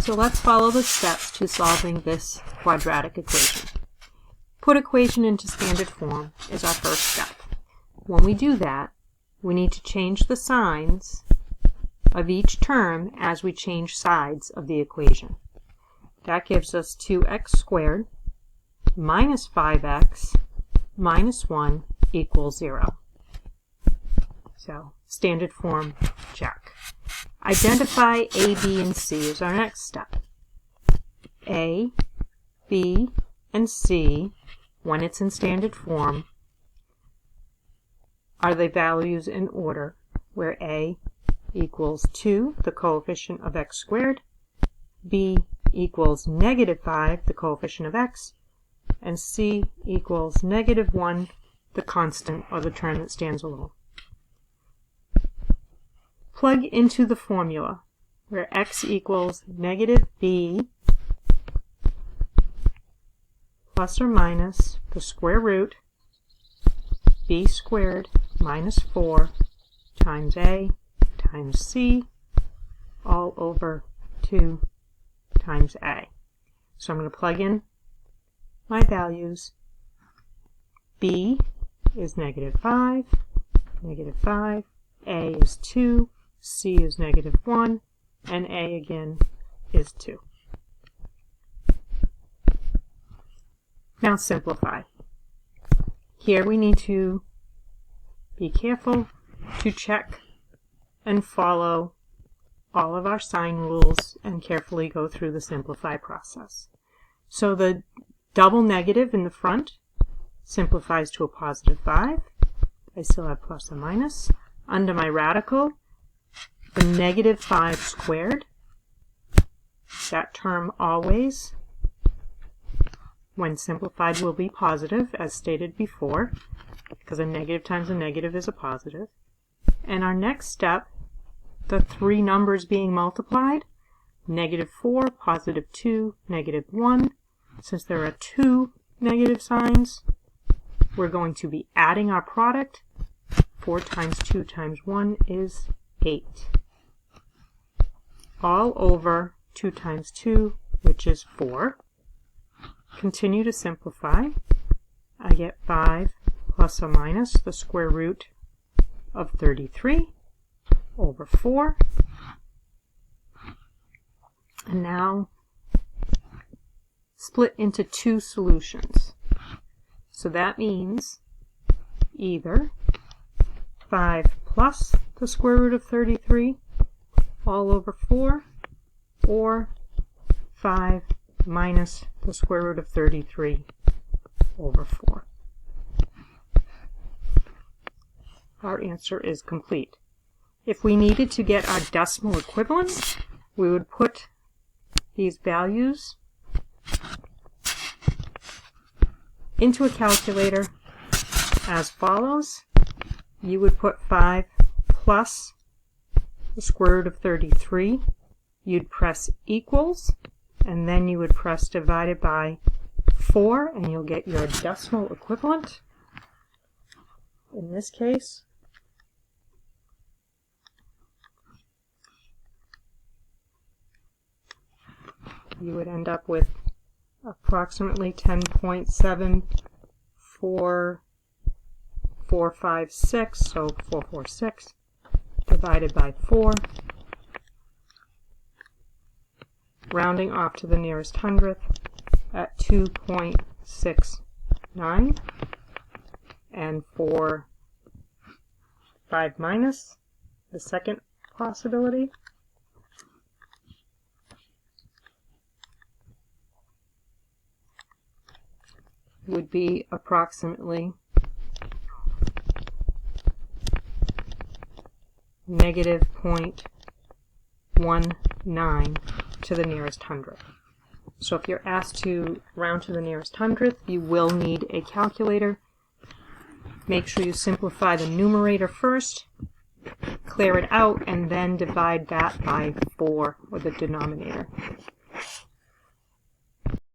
So let's follow the steps to solving this quadratic equation. Put equation into standard form is our first step. When we do that, we need to change the signs of each term as we change sides of the equation. That gives us 2x squared minus 5x minus 1 equals 0. So, standard form, check. Identify A, B, and C is our next step. A, B, and C, when it's in standard form, are the values in order, where A equals 2, the coefficient of x squared, B equals negative 5, the coefficient of x, and C equals negative 1, the constant, or the term that stands alone. Plug into the formula, where x equals negative b plus or minus the square root b squared minus 4 times a times c all over 2 times a. So I'm going to plug in my values. B is negative 5, a is 2, c is negative 1, and a again is 2. Now simplify. Here we need to be careful to check and follow all of our sign rules and carefully go through the simplify process. So the double negative in the front simplifies to a positive 5. I still have plus or minus. Under my radical, the negative 5 squared, that term always, when simplified, will be positive, as stated before, because a negative times a negative is a positive. And our next step, the three numbers being multiplied, negative 4, positive 2, negative 1. Since there are two negative signs, we're going to be adding our product. 4 times 2 times 1 is 8. All over 2 times 2, which is 4. Continue to simplify. I get 5 plus or minus the square root of 33 over 4. And now split into two solutions. So that means either 5 plus the square root of 33 all over 4, or 5 minus the square root of 33 over 4. Our answer is complete. If we needed to get our decimal equivalents, we would put these values into a calculator as follows. You would put 5 plus the square root of 33. You'd press equals, and then you would press divided by 4, and you'll get your decimal equivalent. In this case, you would end up with approximately 10.74456, so 446 divided by 4, rounding off to the nearest hundredth at 2.69, and for 5 minus, the second possibility, would be approximately negative 0.19 to the nearest hundredth. So if you're asked to round to the nearest hundredth, you will need a calculator. Make sure you simplify the numerator first, clear it out, and then divide that by 4, or the denominator.